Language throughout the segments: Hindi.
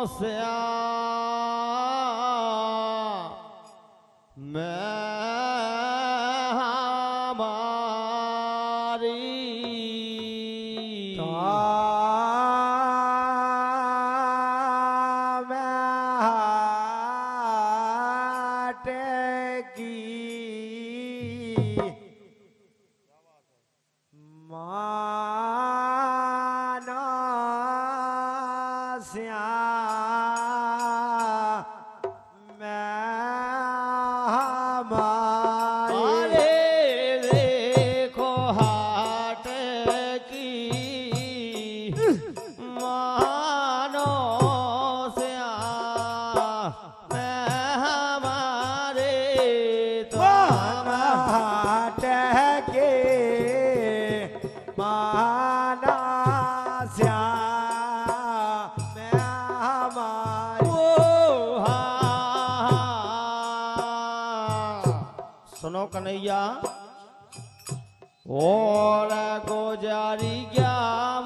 श्या मैं कन्हैया और गुजारी क्या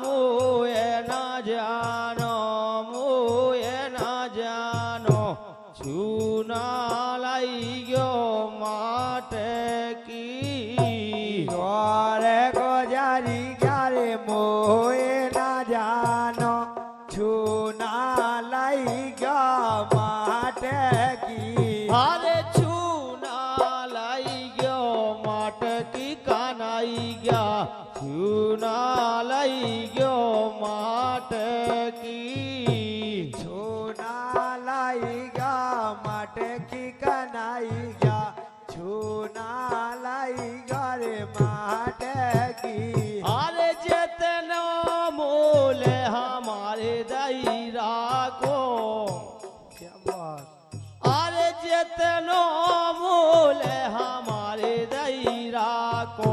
मुए ना जानो छूना लाई गयो माटे की और गुजारी क्या रे मुए ना जानो छूना लाई गयो माटे की अरे छूना लाई गयो माट की छूना लाई गया माट की कनाई गया छूना लाई गया रे माट की अरे जितना मोल हमारे दायरा को क्या बात अरे जितना मोल हमारे दायरा को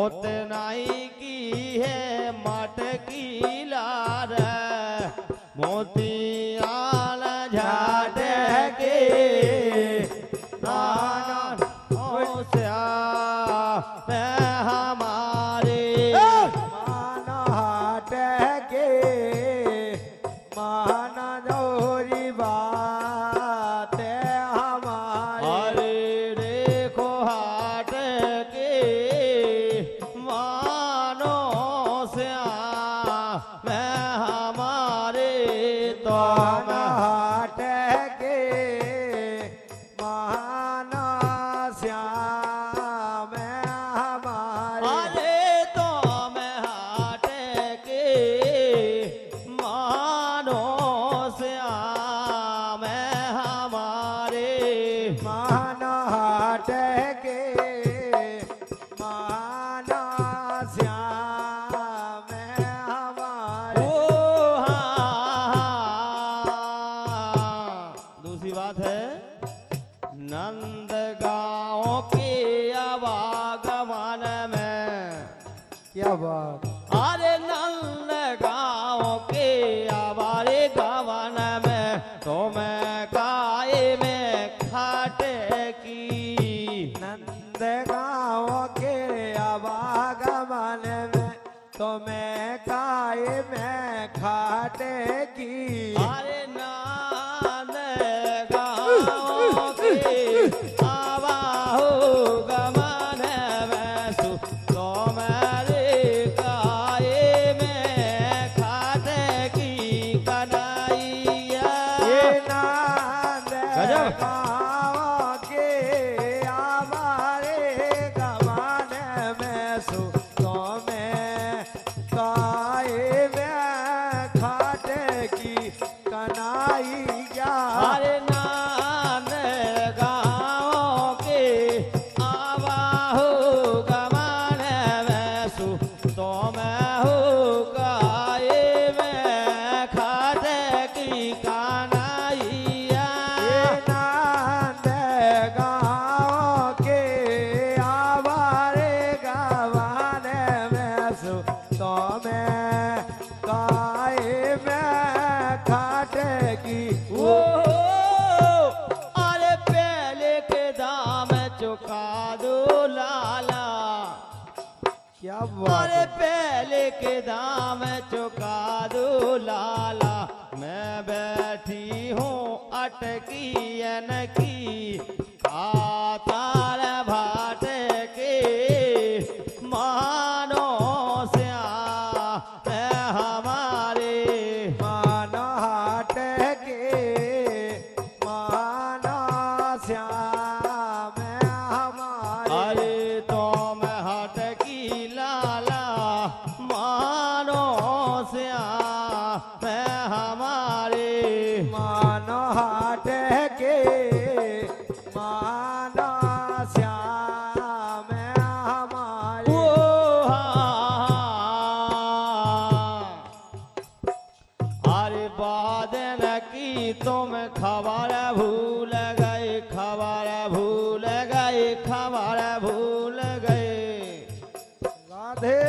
उतना ही की है मटकी लार मोतियाल झाट के नान श्या मैं हमारे मान हाट के मान दौरी बात हमारे अरे देखो हाट के मानो श्या मैं हमारे तो हाट के मानो श्या मैं हमारे अरे तो मैं हाट के मानो श्या मैं हमारे मानो हाट के नंद गाँव के आवागमन में क्या बात अरे नंद गाँव के आवारे गवन में तो मैं काये में खाटे की नंद गाँव के आवागमन में तो मैं काये में खाटे की अरे नंद आवाहो गमन वैसु तो मेरे काये में खाटे की कन्हैया ये नंद गाँव के आवारे गमन वैसु तो मैं काये में खाटे की कन्हैया अरे अरे पहले के दाम चुका दो लाला क्या अरे पहले के दाम चुका दो लाला मैं बैठी हूँ अटकी अन की आतार भाट के मानो श्याम हमारे मानो हाट के मानो श्याम हमारे। अरे तुम हट की लाला मानो श्याम हमारे मानो हाट के मानो श्याम हमारे। ओ हाँ। अरे बादन की तुम खबर भूल गए खबर भूल गए खबर भूल गए राधे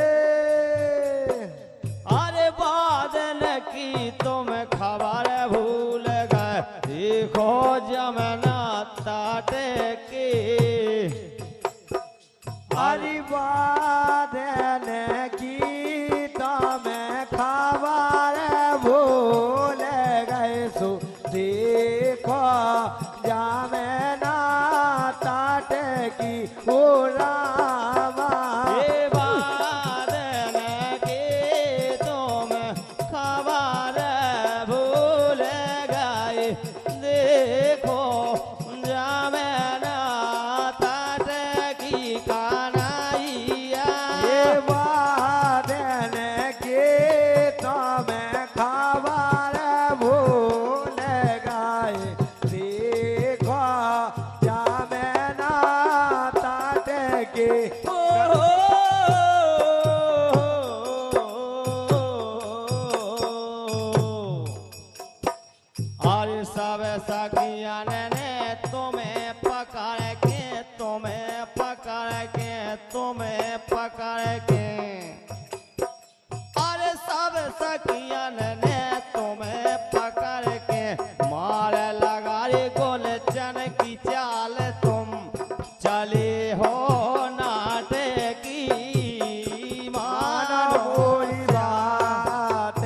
अरे बादल की तुम खबर भूल गए देखो जमुना तट के हरि बादन की तुम खबर भूल गए सो देखो जमुना तट की उड़ावा। हे बादल के तुम खबर भूल गए देखो जमुना तट की कन्हैया ये बादन के तुम खबर भूल गए देखो जमुना तट के। और सब सखियन ने तुम्हें पकड़ के तुम्हें पकड़ के तुम्हें पकड़ के और सब सखियन ने तुम्हें पकड़ के मार लगा रे गोलचन की चाल तुम चले हो नाटे की मानो बोली बात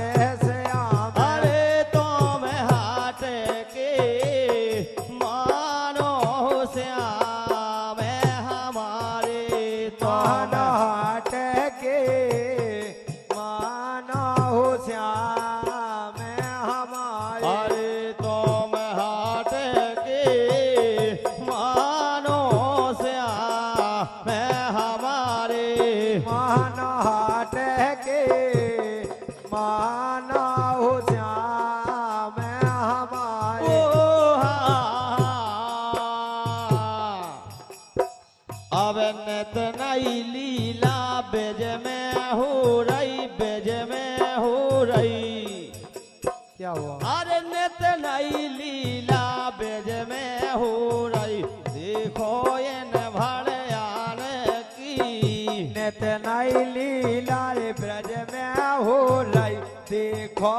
से आम। अरे तुम हाट के मानो श्याम हमारे मानो हाट के मानो श्याम हमारे। अरे तुम हाट के मानो श्याम हमारे मानो हाट के मानो श्याम हमारे। ओ हाँ। अब नित नई लीला बेज में हो रही बेज में हो रही क्या हुआ? अरे नित नई लीला बेज में हो रही देखो इन भड़यान की नित नई लीला ब्रज में हो रही देखो